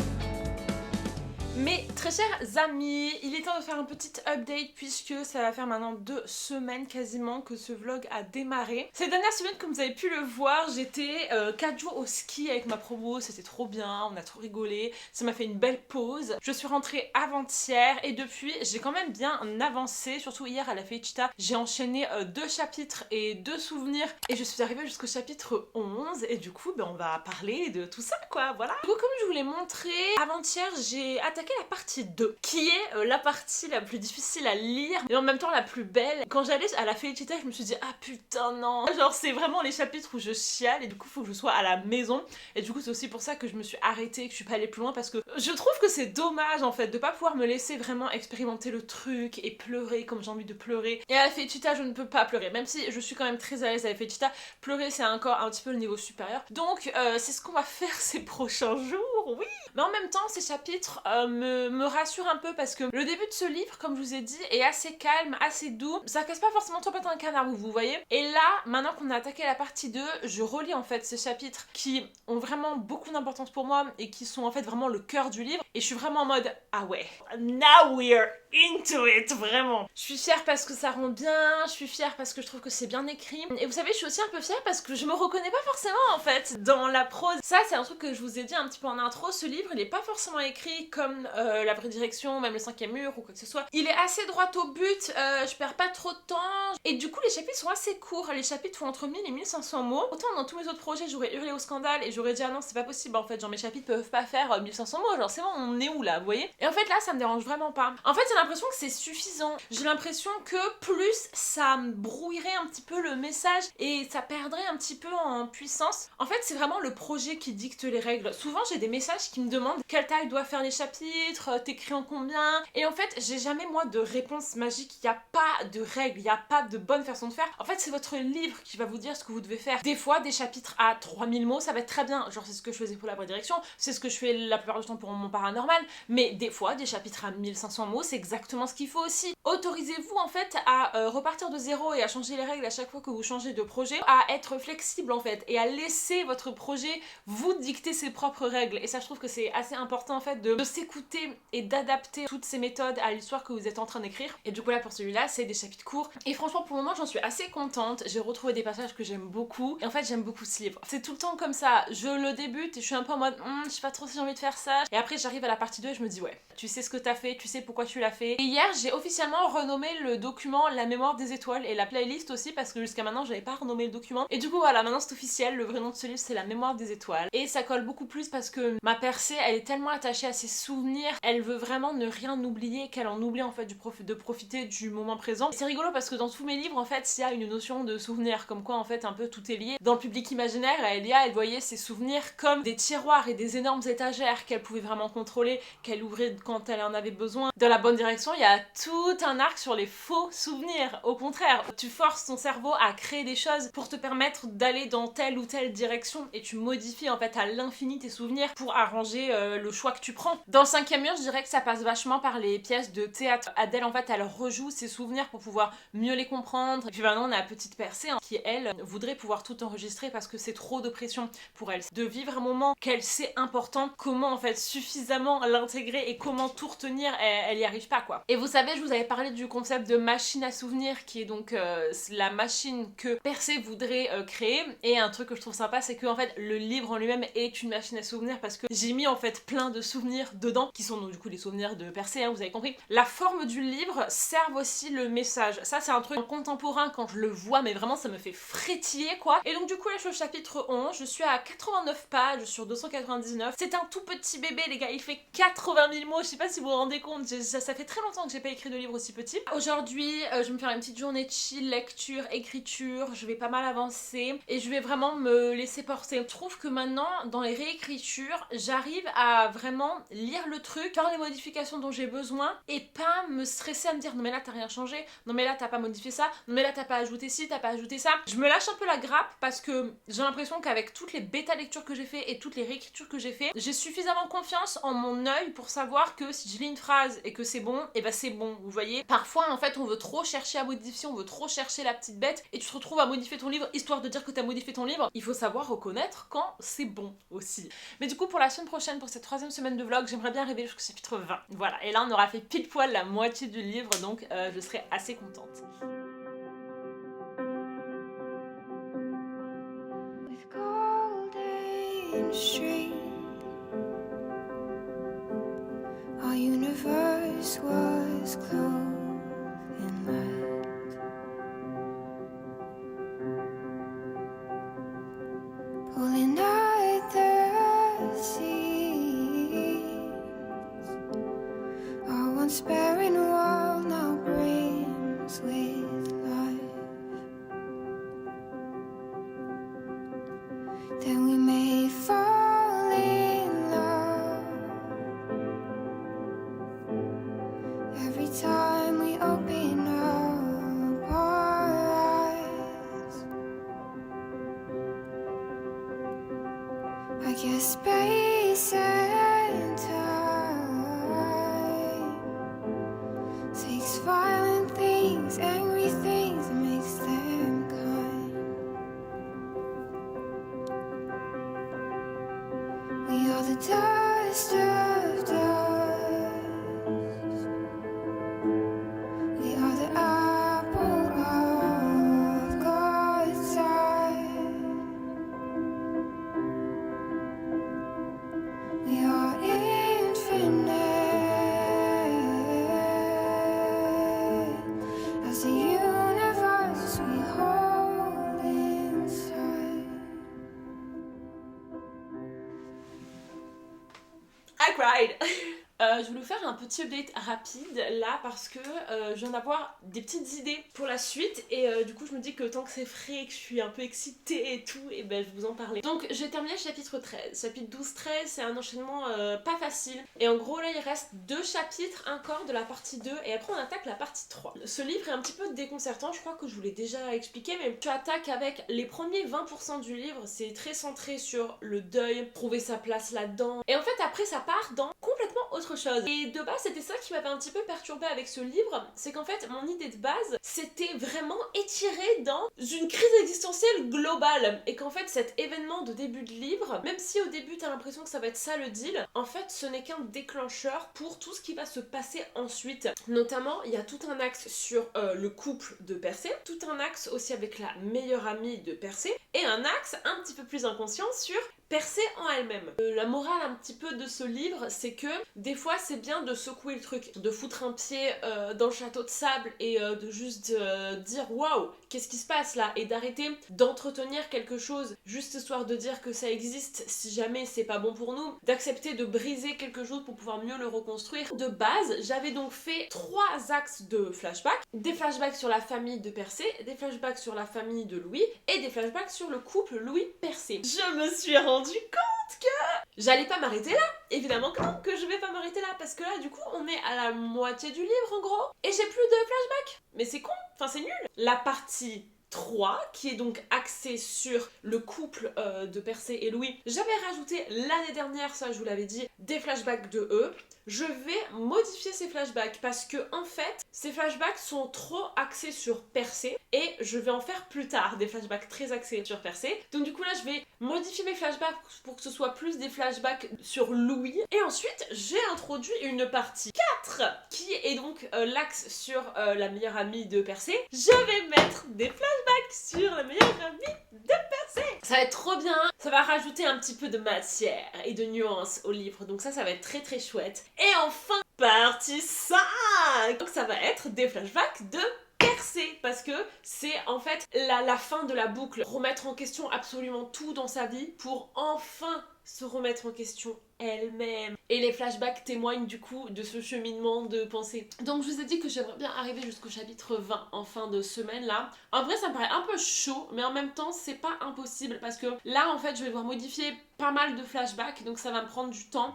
Mes très chers amis, il est temps de faire un petit update puisque ça va faire maintenant 2 semaines quasiment que ce vlog a démarré. Ces dernières semaines, comme vous avez pu le voir, j'étais 4 jours au ski avec ma promo, c'était trop bien, on a trop rigolé, ça m'a fait une belle pause. Je suis rentrée avant-hier et depuis j'ai quand même bien avancé, surtout hier à la Feita, j'ai enchaîné 2 chapitres et 2 souvenirs et je suis arrivée jusqu'au chapitre 11 et du coup on va parler de tout ça quoi, voilà. Du coup comme je vous l'ai montré, avant-hier j'ai attaqué la partie 2 qui qui est la partie la plus difficile à lire et en même temps la plus belle. Quand j'allais à la Felicita, je me suis dit ah putain non, genre c'est vraiment les chapitres où je chiale et du coup faut que je sois à la maison et du coup c'est aussi pour ça que je me suis arrêtée, que je suis pas allée plus loin parce que je trouve que c'est dommage en fait de pas pouvoir me laisser vraiment expérimenter le truc et pleurer comme j'ai envie de pleurer. Et à la Felicita je ne peux pas pleurer, même si je suis quand même très à l'aise à la Felicita, pleurer c'est encore un petit peu le niveau supérieur. Donc c'est ce qu'on va faire ces prochains jours, oui. Mais en même temps ces chapitres me rassurent un peu parce que le début de ce livre, comme je vous ai dit, est assez calme, assez doux. Ça casse pas forcément trop patin un canard, vous voyez. Et là, maintenant qu'on a attaqué la partie 2, je relis en fait ces chapitres qui ont vraiment beaucoup d'importance pour moi et qui sont en fait vraiment le cœur du livre. Et je suis vraiment en mode ah ouais, now we're into it, vraiment. Je suis fière parce que ça rend bien, je suis fière parce que je trouve que c'est bien écrit. Et vous savez, je suis aussi un peu fière parce que je me reconnais pas forcément en fait dans la prose. Ça, c'est un truc que je vous ai dit un petit peu en intro. Ce livre, il est pas forcément écrit comme La Vraie Direction, même Le Cinquième Mur ou quoi que ce soit. Il est assez droit au but, je perds pas trop de temps. Et du coup, les chapitres sont assez courts. Les chapitres font entre 1000 et 1500 mots. Autant dans tous mes autres projets, j'aurais hurlé au scandale et j'aurais dit ah non, c'est pas possible en fait. Genre mes chapitres peuvent pas faire 1500 mots. Genre c'est bon, on est où là, vous voyez? Et en fait là, ça me dérange vraiment pas. En fait, j'ai l'impression que c'est suffisant. J'ai l'impression que plus ça brouillerait un petit peu le message et ça perdrait un petit peu en puissance. En fait, c'est vraiment le projet qui dicte les règles. Souvent, j'ai des messages qui me demandent quelle taille doit faire les chapitres, t'écris en combien. Et en fait, j'ai jamais moi de réponse magique. Il n'y a pas de règles, il n'y a pas de bonne façon de faire. En fait, c'est votre livre qui va vous dire ce que vous devez faire. Des fois, des chapitres à 3000 mots, ça va être très bien. Genre, c'est ce que je faisais pour La Vraie Direction, c'est ce que je fais la plupart du temps pour mon paranormal. Mais des fois, des chapitres à 1500 mots, c'est exactement ce qu'il faut aussi. Autorisez-vous en fait à repartir de zéro et à changer les règles à chaque fois que vous changez de projet, à être flexible en fait et à laisser votre projet vous dicter ses propres règles. Et ça, je trouve que c'est assez important en fait de s'écouter et d'adapter toutes ces méthodes à l'histoire que vous êtes en train d'écrire. Et du coup là pour celui-là, c'est des chapitres courts. Et franchement pour le moment, j'en suis assez contente. J'ai retrouvé des passages que j'aime beaucoup. Et en fait, j'aime beaucoup ce livre. C'est tout le temps comme ça. Je le débute et je suis un peu en mode je sais pas trop si j'ai envie de faire ça. Et après, j'arrive à la partie 2 et je me dis ouais, tu sais ce que t'as fait, tu sais pourquoi tu l'as fait. Et hier, j'ai officiellement renommé le document La Mémoire des Étoiles et la playlist aussi parce que jusqu'à maintenant, j'avais pas renommé le document. Et du coup, voilà, maintenant c'est officiel. Le vrai nom de ce livre, c'est La Mémoire des Étoiles. Et ça colle beaucoup plus parce que ma percée, elle est tellement attachée à ses souvenirs. Elle veut vraiment ne rien oublier, qu'elle en oublie en fait de profiter du moment présent. C'est rigolo parce que dans tous mes livres, en fait, il y a une notion de souvenir, comme quoi en fait un peu tout est lié. Dans le public imaginaire, Elia, elle voyait ses souvenirs comme des tiroirs et des énormes étagères qu'elle pouvait vraiment contrôler, qu'elle ouvrait quand elle en avait besoin. Dans La Bonne Direction, il y a tout un arc sur les faux souvenirs. Au contraire, tu forces ton cerveau à créer des choses pour te permettre d'aller dans telle ou telle direction et tu modifies en fait à l'infini tes souvenirs pour arranger le choix que tu prends. Dans Le Cinquième Mur, je dirais que ça passe vachement par les pièces de théâtre. Adèle en fait, elle rejoue ses souvenirs pour pouvoir mieux les comprendre. Et puis maintenant, on a la petite percée qui elle voudrait pouvoir tout enregistrer parce que c'est trop de pression pour elle. De vivre un moment qu'elle sait important, comment en fait suffisamment l'intégrer et comment tout retenir, elle y arrive pas quoi. Et vous savez, je vous avais parlé du concept de machine à souvenirs qui est donc la machine que Percée voudrait créer. Et un truc que je trouve sympa, c'est que en fait le livre en lui-même est une machine à souvenirs parce que j'ai mis en fait plein de souvenirs dedans qui sont donc du coup les souvenirs de Percée, hein, vous avez compris. La forme du livre sert aussi le message. Ça c'est un truc contemporain quand je le vois, mais vraiment ça me fait frétiller quoi. Et donc du coup là je suis au chapitre 11, je suis à 89 pages sur 299. C'est un tout petit bébé les gars, il fait 80 000 mots, je sais pas si vous vous rendez compte, ça fait très longtemps que j'ai pas écrit de livre aussi petit. Aujourd'hui je vais me faire une petite journée de chill, lecture, écriture, je vais pas mal avancer et je vais vraiment me laisser porter. Je trouve que maintenant dans les réécritures, j'arrive à vraiment lire le truc, faire les modifications dont j'ai besoin et pas me stresser à me dire non mais là t'as rien changé, non mais là t'as pas modifié ça, non mais là t'as pas ajouté ci, t'as pas ajouté ça. Je me lâche un peu la grappe parce que j'ai l'impression qu'avec toutes les bêta lectures que j'ai fait et toutes les réécritures que j'ai fait, j'ai suffisamment confiance en mon œil pour savoir que si je lis une phrase et que c'est bon, et ben c'est bon, vous voyez. Parfois en fait on veut trop chercher à modifier, on veut trop chercher la petite bête et tu te retrouves à modifier ton livre histoire de dire que t'as modifié ton livre. Il faut savoir reconnaître quand c'est bon aussi. Mais du coup pour la semaine prochaine, pour cette 3e semaine de vlog, j'aimerais bien arriver jusqu'au chapitre 20. Voilà, et là on aura fait pile poil la moitié du livre, donc je serai assez contente. With golden stream, our universe was clothed in light. Pulling at the seams, our once things, angry things that makes them kind. We are the dust of dust. We are the apple of God's eye. We are infinite as the universe we hold inside. I cried. Je voulais vous faire un petit update rapide là parce que je viens d'avoir des petites idées pour la suite et du coup je me dis que tant que c'est frais et que je suis un peu excitée et tout, et ben je vais vous en parler. Donc j'ai terminé le chapitre 13. Chapitre 12-13 c'est un enchaînement pas facile et en gros là il reste 2 chapitres encore de la partie 2 et après on attaque la partie 3. Ce livre est un petit peu déconcertant, je crois que je vous l'ai déjà expliqué, mais tu attaques avec les premiers 20% du livre, c'est très centré sur le deuil, trouver sa place là-dedans et en fait après ça part dans complètement autre chose. Et de base c'était ça qui m'avait un petit peu perturbée avec ce livre, c'est qu'en fait mon idée de base c'était vraiment étiré dans une crise existentielle globale et qu'en fait cet événement de début de livre, même si au début t'as l'impression que ça va être ça le deal, en fait ce n'est qu'un déclencheur pour tout ce qui va se passer ensuite. Notamment il y a tout un axe sur le couple de Percé, tout un axe aussi avec la meilleure amie de Percé et un axe un petit peu plus inconscient sur Percé en elle-même. La morale un petit peu de ce livre, c'est que des fois c'est bien de secouer le truc, de foutre un pied dans le château de sable et de juste dire waouh, qu'est-ce qui se passe là, et d'arrêter d'entretenir quelque chose juste histoire de dire que ça existe si jamais c'est pas bon pour nous, d'accepter de briser quelque chose pour pouvoir mieux le reconstruire. De base, j'avais donc fait 3 axes de flashbacks, des flashbacks sur la famille de Percé, des flashbacks sur la famille de Louis et des flashbacks sur le couple Louis-Percé. Je me suis rendu compte que j'allais pas m'arrêter là, évidemment que non, que je vais pas m'arrêter là parce que là du coup on est à la moitié du livre en gros et j'ai plus de flashbacks, mais c'est con, enfin c'est nul. La partie 3 qui est donc axée sur le couple de Percé et Louis, j'avais rajouté l'année dernière, ça je vous l'avais dit, des flashbacks de eux. Je vais modifier ces flashbacks parce que en fait ces flashbacks sont trop axés sur Percé et je vais en faire plus tard des flashbacks très axés sur Percé. Donc du coup là je vais modifier mes flashbacks pour que ce soit plus des flashbacks sur Louis et ensuite j'ai introduit une partie 4 qui est donc l'axe sur la meilleure amie de Percé. Je vais mettre des flashbacks sur la meilleure amie de Percé. Ça va être trop bien, ça va rajouter un petit peu de matière et de nuances au livre, donc ça va être très très chouette. Et enfin, partie 5. Donc ça va être des flashbacks de Percé, parce que c'est en fait la fin de la boucle. Remettre en question absolument tout dans sa vie pour enfin se remettre en question elle-même. Et les flashbacks témoignent du coup de ce cheminement de pensée. Donc je vous ai dit que j'aimerais bien arriver jusqu'au chapitre 20 en fin de semaine là. En vrai ça me paraît un peu chaud, mais en même temps c'est pas impossible parce que là en fait je vais devoir modifier pas mal de flashbacks, donc ça va me prendre du temps.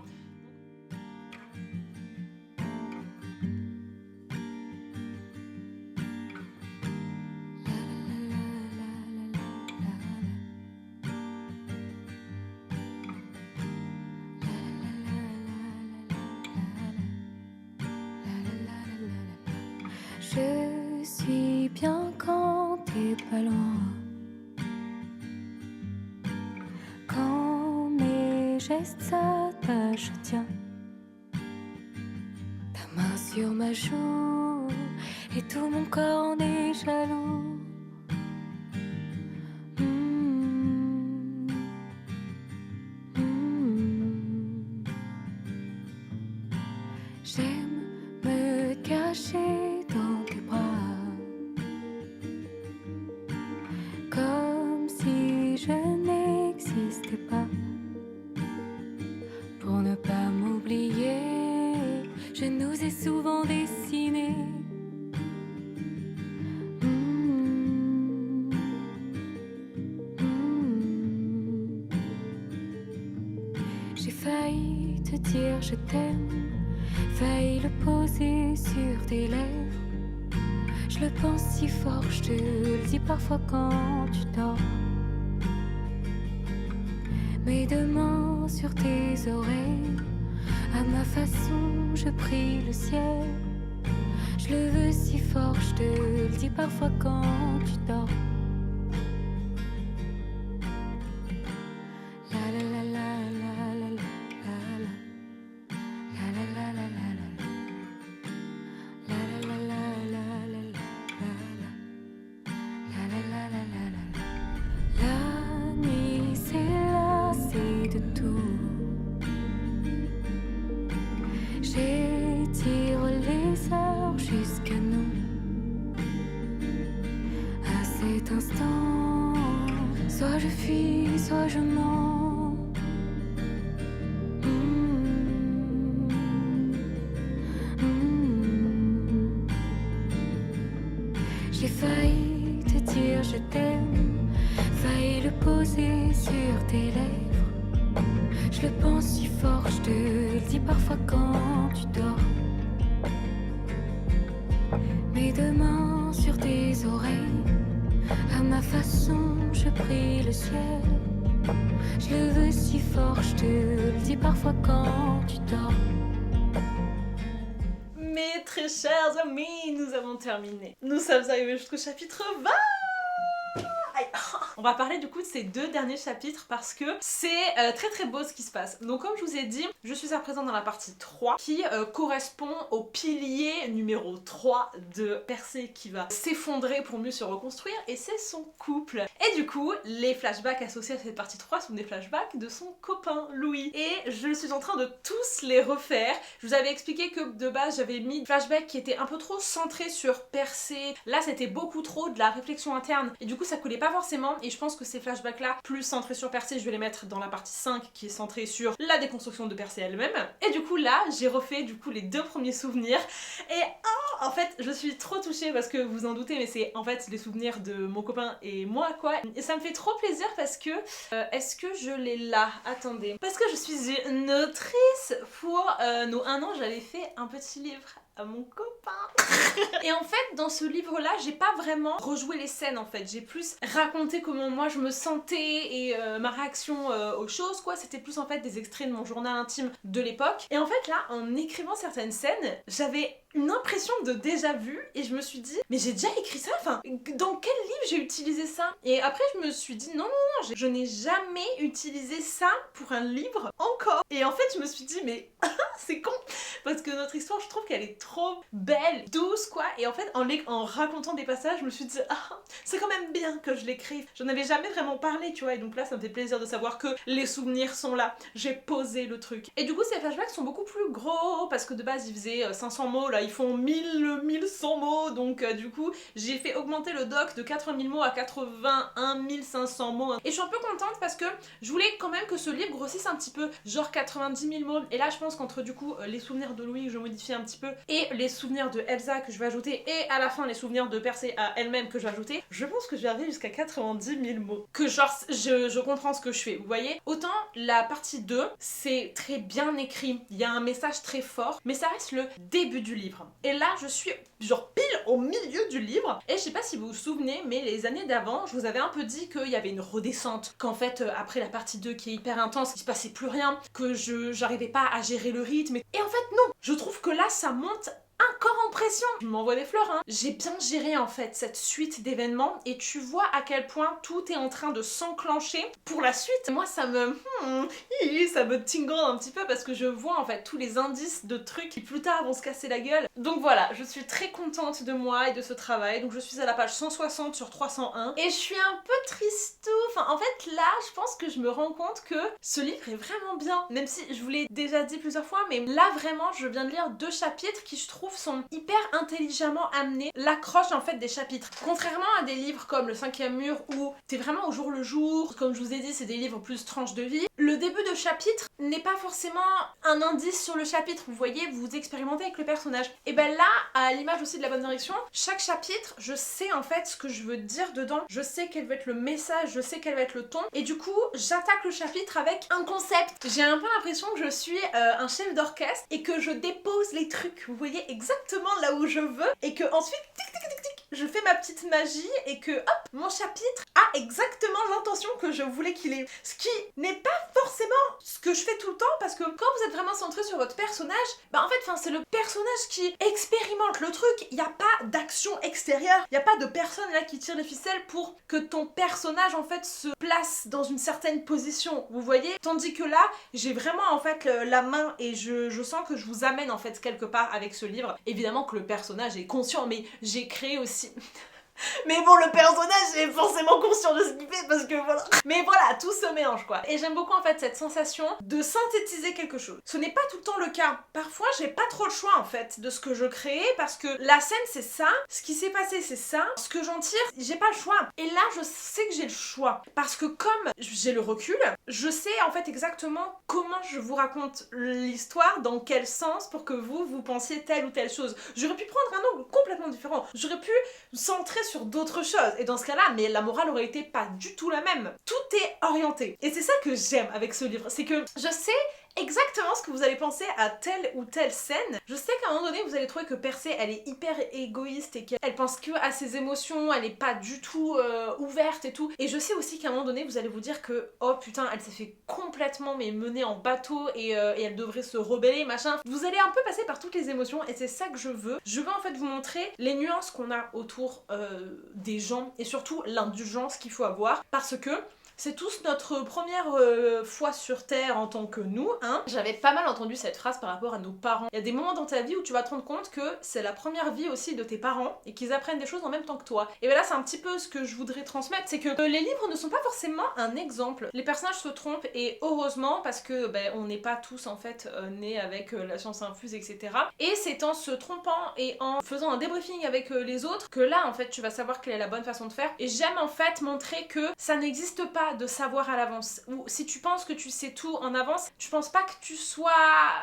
Je suis bien quand t'es pas loin, quand mes gestes s'attachent, je tiens ta main sur ma joue et tout mon corps en est jaloux. J'aime me cacher dans tes bras, comme si je n'existais pas. Pour ne pas m'oublier, je nous ai souvent dessinés. J'ai failli te dire je t'aime, failli le poser sur tes lèvres. Je le pense si fort, je te le dis parfois quand tu dors. Mes deux mains sur tes oreilles, à ma façon je prie le ciel. Je le veux si fort, je te dis parfois quand tu dors. La la la la la la la la. La la la la la la la. La la la la la la la la. La la la la la la. La nuit s'est lassée de tout. J'étire les heures jusqu'à nous. À cet instant, soit je fuis, soit je mens. J'ai failli te dire je t'aime, failli le poser sur tes lèvres. Je le pense si fort, je te le dis parfois quand tu dors. Mes deux mains sur tes oreilles, à ma façon je prie le ciel. Je le veux si fort, je te le dis parfois quand tu dors. Mes très chers amis, nous avons terminé. Nous sommes arrivés jusqu'au chapitre 20. Aïe. On va parler du coup de ces deux derniers chapitres parce que c'est très très beau ce qui se passe. Donc comme je vous ai dit, je suis à présent dans la partie 3 qui correspond au pilier numéro 3 de Percé qui va s'effondrer pour mieux se reconstruire et c'est son couple. Et du coup, les flashbacks associés à cette partie 3 sont des flashbacks de son copain Louis. Et je suis en train de tous les refaire. Je vous avais expliqué que de base j'avais mis flashbacks qui étaient un peu trop centrés sur Percé. Là c'était beaucoup trop de la réflexion interne et du coup ça collait pas forcément. Et je pense que ces flashbacks là, plus centrés sur Percé, je vais les mettre dans la partie 5 qui est centrée sur la déconstruction de Percé elle-même. Et du coup là, j'ai refait du coup les deux premiers souvenirs. Et en fait, je suis trop touchée parce que vous en doutez, mais c'est en fait les souvenirs de mon copain et moi quoi. Et ça me fait trop plaisir parce que, est-ce que je l'ai là? Attendez. Parce que je suis une autrice. Pour nos 1 an, j'avais fait un petit livre à mon copain. Et en fait, dans ce livre-là, j'ai pas vraiment rejoué les scènes en fait. J'ai plus raconté comment moi je me sentais et ma réaction aux choses quoi. C'était plus en fait des extraits de mon journal intime de l'époque. Et en fait là, en écrivant certaines scènes, j'avais une impression de déjà vu et je me suis dit mais j'ai déjà écrit ça, enfin dans quel livre j'ai utilisé ça? Et après je me suis dit non, je n'ai jamais utilisé ça pour un livre encore. Et en fait je me suis dit mais c'est con parce que notre histoire je trouve qu'elle est trop belle, douce quoi. Et en fait en racontant des passages je me suis dit ah c'est quand même bien que je l'écrive. J'en avais jamais vraiment parlé tu vois et donc là ça me fait plaisir de savoir que les souvenirs sont là. J'ai posé le truc. Et du coup ces flashbacks sont beaucoup plus gros parce que de base ils faisaient 500 mots, là ils font 1100 mots donc du coup j'ai fait augmenter le doc de 80 000 mots à 81 500 mots. Et je suis un peu contente parce que je voulais quand même que ce livre grossisse un petit peu, genre 90 000 mots. Et là je pense qu'entre du coup les souvenirs de Louis que je modifie un petit peu et les souvenirs de Elsa que je vais ajouter et à la fin les souvenirs de Percé à elle-même que je vais ajouter, je pense que je vais arriver jusqu'à 90 000 mots. Que genre je comprends ce que je fais, vous voyez. Autant la partie 2 c'est très bien écrit, il y a un message très fort, mais ça reste le début du livre. Et là je suis genre pile au milieu du livre et je sais pas si vous vous souvenez mais les années d'avant je vous avais un peu dit qu'il y avait une redescente, qu'en fait après la partie 2 qui est hyper intense, il se passait plus rien, que j'arrivais pas à gérer le rythme et en fait non, je trouve que là ça monte encore en pression. Je m'envoie des fleurs hein. J'ai bien géré en fait cette suite d'événements et tu vois à quel point tout est en train de s'enclencher pour la suite. Moi ça me tingle un petit peu parce que je vois en fait tous les indices de trucs qui plus tard vont se casser la gueule. Donc voilà, je suis très contente de moi et de ce travail. Donc je suis à la page 160 sur 301 et je suis un peu tristou. Enfin en fait là je pense que je me rends compte que ce livre est vraiment bien. Même si je vous l'ai déjà dit plusieurs fois mais là vraiment je viens de lire 2 chapitres qui je trouve sont hyper intelligemment amenés. L'accroche en fait des chapitres. Contrairement à des livres comme Le 5e mur où t'es vraiment au jour le jour, comme je vous ai dit c'est des livres plus tranches de vie, le début de chapitre n'est pas forcément un indice sur le chapitre, vous voyez, vous expérimentez avec le personnage. Et ben là, à l'image aussi de La Bonne Direction, chaque chapitre, je sais en fait ce que je veux dire dedans, je sais quel va être le message, je sais quel va être le ton, et du coup j'attaque le chapitre avec un concept. J'ai un peu l'impression que je suis un chef d'orchestre et que je dépose les trucs, vous voyez, exactement là où je veux et que ensuite tic tic tic tic je fais ma petite magie et que hop, mon chapitre a exactement l'intention que je voulais qu'il ait. Ce qui n'est pas forcément ce que je fais tout le temps, parce que quand vous êtes vraiment centré sur votre personnage, bah en fait, c'est le personnage qui expérimente le truc. Il n'y a pas d'action extérieure, il n'y a pas de personne là qui tire les ficelles pour que ton personnage en fait se place dans une certaine position, vous voyez. Tandis que là, j'ai vraiment en fait la main et je sens que je vous amène en fait quelque part avec ce livre. Évidemment que le personnage est conscient, mais j'ai créé aussi... Mais bon, le personnage est forcément conscient de ce qu'il fait parce que voilà. Mais voilà, tout se mélange quoi. Et j'aime beaucoup en fait cette sensation de synthétiser quelque chose. Ce n'est pas tout le temps le cas. Parfois, j'ai pas trop le choix en fait de ce que je crée parce que la scène c'est ça, ce qui s'est passé c'est ça, ce que j'en tire, j'ai pas le choix. Et là, je sais que j'ai le choix parce que comme j'ai le recul, je sais en fait exactement comment je vous raconte l'histoire, dans quel sens pour que vous pensiez telle ou telle chose. J'aurais pu prendre un angle complètement différent. J'aurais pu centrer sur d'autres choses. Et dans ce cas-là, mais la morale aurait été pas du tout la même. Tout est orienté. Et c'est ça que j'aime avec ce livre. C'est que je sais exactement ce que vous allez penser à telle ou telle scène. Je sais qu'à un moment donné, vous allez trouver que Percé, elle est hyper égoïste et qu'elle pense que à ses émotions, elle est pas du tout ouverte et tout. Et je sais aussi qu'à un moment donné, vous allez vous dire que oh putain, elle s'est fait complètement mais mener en bateau et elle devrait se rebeller, machin. Vous allez un peu passer par toutes les émotions et c'est ça que je veux. Je veux en fait vous montrer les nuances qu'on a autour des gens et surtout l'indulgence qu'il faut avoir parce que c'est tous notre première fois sur Terre en tant que nous, hein. J'avais pas mal entendu cette phrase par rapport à nos parents. Il y a des moments dans ta vie où tu vas te rendre compte que c'est la première vie aussi de tes parents et qu'ils apprennent des choses en même temps que toi. Et ben là, c'est un petit peu ce que je voudrais transmettre, c'est que les livres ne sont pas forcément un exemple. Les personnages se trompent et heureusement parce que on n'est pas tous en fait nés avec la science infuse, etc. Et c'est en se trompant et en faisant un débriefing avec les autres que là en fait tu vas savoir quelle est la bonne façon de faire. Et j'aime en fait montrer que ça n'existe pas de savoir à l'avance. Ou si tu penses que tu sais tout en avance, je pense pas que tu sois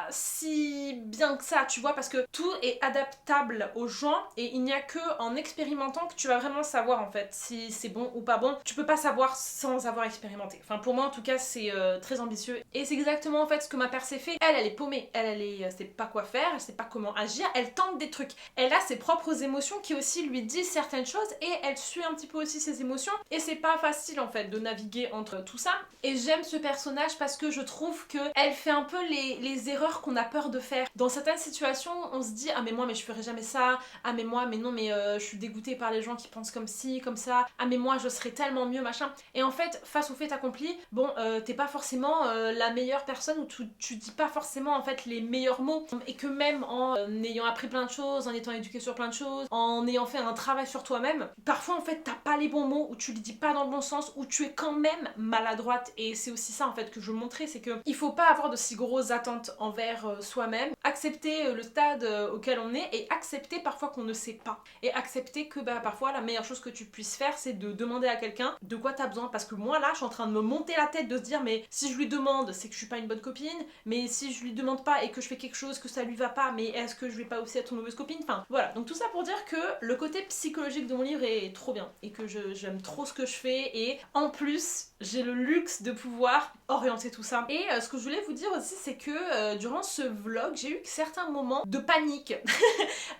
si bien que ça, tu vois, parce que tout est adaptable aux gens et il n'y a que en expérimentant que tu vas vraiment savoir en fait si c'est bon ou pas bon. Tu peux pas savoir sans avoir expérimenté. Enfin pour moi en tout cas c'est très ambitieux et c'est exactement en fait ce que ma Percé fait. Elle est paumée, elle sait pas quoi faire, elle sait pas comment agir, elle tente des trucs. Elle a ses propres émotions qui aussi lui disent certaines choses et elle suit un petit peu aussi ses émotions et c'est pas facile en fait de naviguer entre tout ça. Et j'aime ce personnage parce que je trouve que elle fait un peu les erreurs qu'on a peur de faire. Dans certaines situations, on se dit ah mais moi mais je ferai jamais ça, ah mais moi mais non mais je suis dégoûtée par les gens qui pensent comme ci, comme ça, ah mais moi je serais tellement mieux machin. Et en fait, face au fait accompli, bon t'es pas forcément la meilleure personne ou tu dis pas forcément en fait les meilleurs mots et que même en ayant appris plein de choses, en étant éduqué sur plein de choses, en ayant fait un travail sur toi-même, parfois en fait t'as pas les bons mots ou tu les dis pas dans le bon sens ou tu es quand même maladroite. Et c'est aussi ça en fait que je veux montrer, c'est que il faut pas avoir de si grosses attentes envers soi-même, accepter le stade auquel on est et accepter parfois qu'on ne sait pas et accepter que parfois la meilleure chose que tu puisses faire c'est de demander à quelqu'un de quoi t'as besoin, parce que moi là je suis en train de me monter la tête de se dire mais si je lui demande c'est que je suis pas une bonne copine, mais si je lui demande pas et que je fais quelque chose que ça lui va pas, mais est-ce que je vais pas aussi être une mauvaise copine, enfin voilà. Donc tout ça pour dire que le côté psychologique de mon livre est trop bien et que j'aime trop ce que je fais et en plus j'ai le luxe de pouvoir orienter tout ça. Et ce que je voulais vous dire aussi c'est que durant ce vlog j'ai eu certains moments de panique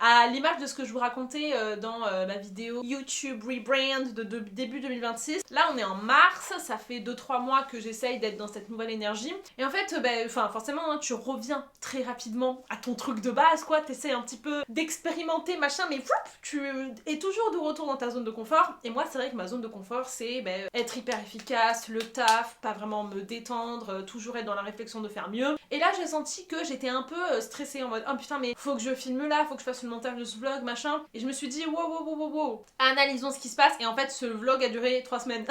à l'image de ce que je vous racontais dans ma vidéo YouTube Rebrand de début 2026. Là on est en mars, ça fait 2-3 mois que j'essaye d'être dans cette nouvelle énergie et en fait forcément hein, tu reviens très rapidement à ton truc de base quoi, t'essayes un petit peu d'expérimenter machin mais tu es toujours de retour dans ta zone de confort. Et moi c'est vrai que ma zone de confort c'est être hyper efficace, le taf, pas vraiment me détendre, toujours être dans la réflexion de faire mieux. Et là j'ai senti que j'étais un peu stressée en mode oh putain mais faut que je filme là, faut que je fasse le montage de ce vlog machin. Et je me suis dit wow, analysons ce qui se passe. Et en fait ce vlog a duré 3 semaines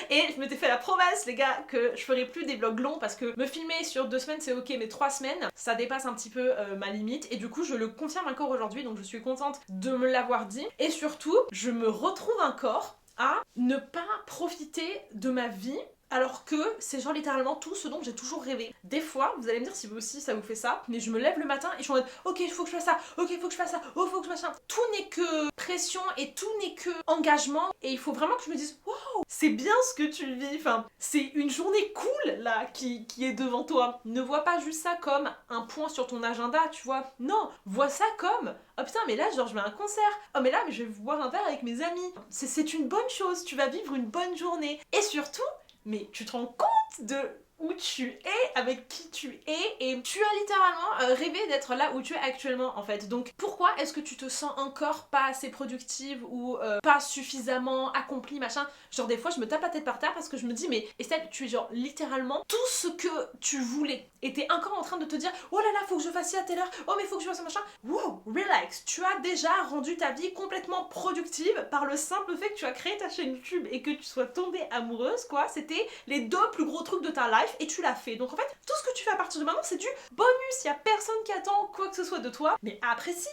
et je m'étais fait la promesse les gars que je ferais plus des vlogs longs parce que me filmer sur 2 semaines c'est ok mais 3 semaines ça dépasse un petit peu ma limite. Et du coup je le confirme encore aujourd'hui, donc je suis contente de me l'avoir dit. Et surtout je me retrouve encore à ne pas profiter de ma vie Alors que c'est genre littéralement tout ce dont j'ai toujours rêvé. Des fois, vous allez me dire si vous aussi ça vous fait ça, mais je me lève le matin et je suis en mode ok, il faut que je fasse ça, ok, il faut que je fasse ça, oh, faut que je fasse ça. Tout n'est que pression et tout n'est que engagement et il faut vraiment que je me dise waouh, c'est bien ce que tu vis. Enfin, c'est une journée cool là qui est devant toi. Ne vois pas juste ça comme un point sur ton agenda, tu vois. Non, vois ça comme oh putain, mais là, genre, je vais à un concert. Oh, mais là, je vais boire un verre avec mes amis. C'est une bonne chose. Tu vas vivre une bonne journée. Et surtout, mais tu te rends compte de où tu es, avec qui tu es, et tu as littéralement rêvé d'être là où tu es actuellement en fait. Donc pourquoi est-ce que tu te sens encore pas assez productive ou pas suffisamment accomplie machin? Genre des fois je me tape la tête par terre parce que je me dis mais Estelle, tu es genre littéralement tout ce que tu voulais et t'es encore en train de te dire oh là là faut que je fasse ci à telle heure, oh mais faut que je fasse ça machin. Wow, relax, tu as déjà rendu ta vie complètement productive par le simple fait que tu as créé ta chaîne YouTube et que tu sois tombée amoureuse quoi. C'était les 2 plus gros trucs de ta life et tu l'as fait. Donc en fait, tout ce que tu fais à partir de maintenant, c'est du bonus. Il y a personne qui attend quoi que ce soit de toi. Mais apprécie.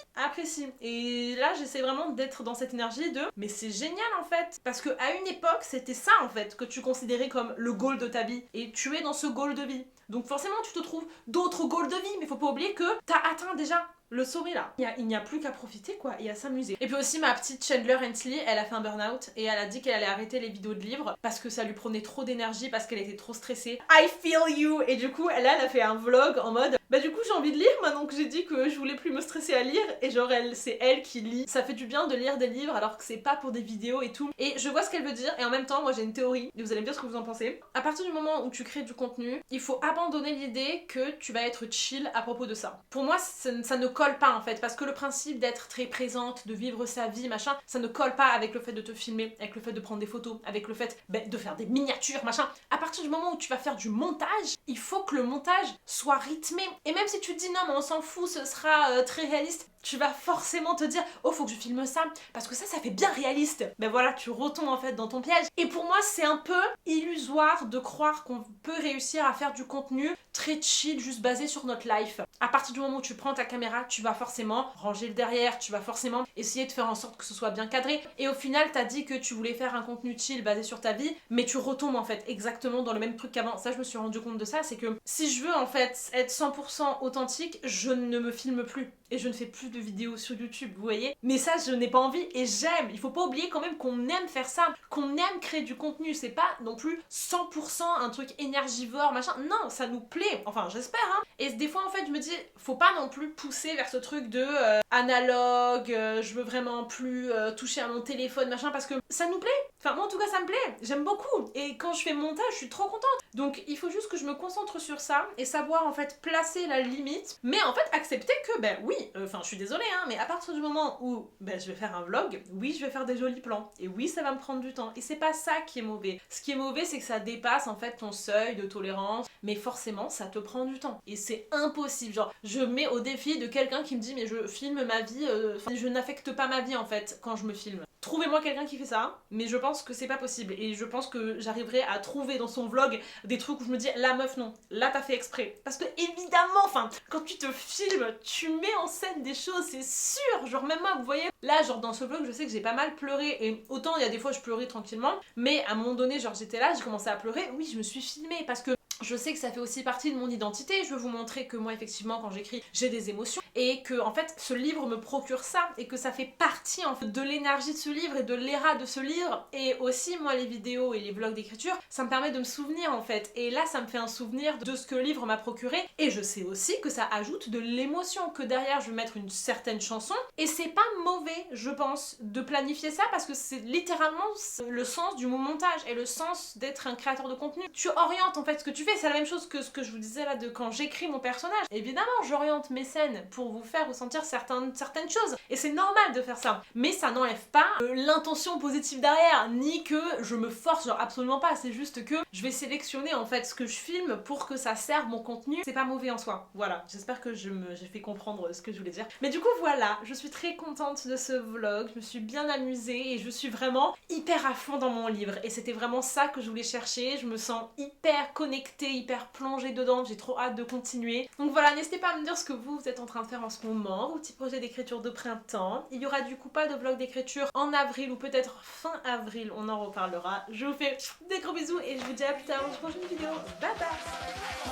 Et là, j'essaie vraiment d'être dans cette énergie de mais c'est génial en fait. Parce que à une époque, c'était ça en fait que tu considérais comme le goal de ta vie. Et tu es dans ce goal de vie. Donc forcément, tu te trouves d'autres goals de vie. Mais faut pas oublier que t'as atteint déjà le sommet là. Il n'y a plus qu'à profiter quoi et à s'amuser. Et puis aussi ma petite Chandler Hensley, elle a fait un burn-out et elle a dit qu'elle allait arrêter les vidéos de livres parce que ça lui prenait trop d'énergie, parce qu'elle était trop stressée. I feel you! Et du coup, elle a fait un vlog en mode bah du coup j'ai envie de lire maintenant que j'ai dit que je voulais plus me stresser à lire et genre c'est elle qui lit. Ça fait du bien de lire des livres alors que c'est pas pour des vidéos et tout. Et je vois ce qu'elle veut dire et en même temps moi j'ai une théorie et vous allez me dire ce que vous en pensez. À partir du moment où tu crées du contenu, il faut abandonner l'idée que tu vas être chill à propos de ça. Pour moi ça ne colle pas en fait parce que le principe d'être très présente, de vivre sa vie machin, ça ne colle pas avec le fait de te filmer, avec le fait de prendre des photos, avec le fait de faire des miniatures machin. À partir du moment où tu vas faire du montage, il faut que le montage soit rythmé. Et même si tu te dis non mais on s'en fout, ce sera très réaliste, tu vas forcément te dire oh faut que je filme ça parce que ça fait bien réaliste. Ben voilà, tu retombes en fait dans ton piège. Et pour moi c'est un peu illusoire de croire qu'on peut réussir à faire du contenu très chill juste basé sur notre life. À partir du moment où tu prends ta caméra, tu vas forcément ranger le derrière, tu vas forcément essayer de faire en sorte que ce soit bien cadré. Et au final t'as dit que tu voulais faire un contenu chill basé sur ta vie, mais tu retombes en fait exactement dans le même truc qu'avant. Ça je me suis rendu compte de ça, c'est que si je veux en fait être 100% authentique, je ne me filme plus. Et je ne fais plus de vidéos sur YouTube, vous voyez. Mais ça, je n'ai pas envie et j'aime. Il faut pas oublier quand même qu'on aime faire ça, qu'on aime créer du contenu. C'est pas non plus 100% un truc énergivore, machin. Non, ça nous plaît. Enfin, j'espère, hein. Et des fois, en fait, je me dis, faut pas non plus pousser vers ce truc de analogue, je veux vraiment plus toucher à mon téléphone, machin, parce que ça nous plaît. Enfin, moi, en tout cas, ça me plaît. J'aime beaucoup. Et quand je fais mon montage, je suis trop contente. Donc, il faut juste que je me concentre sur ça et savoir, en fait, placer la limite. Mais en fait, accepter que, ben oui, enfin je suis désolée hein, mais à partir du moment où je vais faire un vlog, oui je vais faire des jolis plans, et oui ça va me prendre du temps, et c'est pas ça qui est mauvais. Ce qui est mauvais c'est que ça dépasse en fait ton seuil de tolérance, mais forcément ça te prend du temps, et c'est impossible. Genre je mets au défi de quelqu'un qui me dit mais je filme ma vie, je n'affecte pas ma vie en fait quand je me filme. Trouvez-moi quelqu'un qui fait ça, mais je pense que c'est pas possible. Et je pense que j'arriverai à trouver dans son vlog des trucs où je me dis la meuf non, là t'as fait exprès. Parce que évidemment, enfin, quand tu te filmes, tu mets en scène des choses, c'est sûr. Genre même moi, vous voyez, là genre dans ce vlog, je sais que j'ai pas mal pleuré. Et autant il y a des fois je pleurais tranquillement, mais à un moment donné, genre j'étais là, j'ai commencé à pleurer. Oui, je me suis filmée parce que je sais que ça fait aussi partie de mon identité. Je veux vous montrer que moi effectivement quand j'écris j'ai des émotions et que en fait ce livre me procure ça et que ça fait partie en fait de l'énergie de ce livre et de l'éra de ce livre. Et aussi moi les vidéos et les vlogs d'écriture ça me permet de me souvenir en fait, et là ça me fait un souvenir de ce que le livre m'a procuré. Et je sais aussi que ça ajoute de l'émotion, que derrière je vais mettre une certaine chanson, et c'est pas mauvais je pense de planifier ça parce que c'est littéralement le sens du mot montage et le sens d'être un créateur de contenu. Tu orientes en fait ce que tu fais. C'est la même chose que ce que je vous disais là de quand j'écris mon personnage. Évidemment, j'oriente mes scènes pour vous faire ressentir certaines choses. Et c'est normal de faire ça. Mais ça n'enlève pas l'intention positive derrière, ni que je me force, genre absolument pas. C'est juste que je vais sélectionner en fait ce que je filme pour que ça serve mon contenu. C'est pas mauvais en soi. Voilà, j'espère que j'ai fait comprendre ce que je voulais dire. Mais du coup voilà, je suis très contente de ce vlog. Je me suis bien amusée et je suis vraiment hyper à fond dans mon livre. Et c'était vraiment ça que je voulais chercher. Je me sens hyper connectée connectée, hyper plongée dedans, j'ai trop hâte de continuer. Donc voilà, n'hésitez pas à me dire ce que vous êtes en train de faire en ce moment, vos petits projets d'écriture de printemps. Il y aura du coup pas de vlog d'écriture en avril ou peut-être fin avril, on en reparlera. Je vous fais des gros bisous et je vous dis à plus tard dans une prochaine vidéo. Bye bye.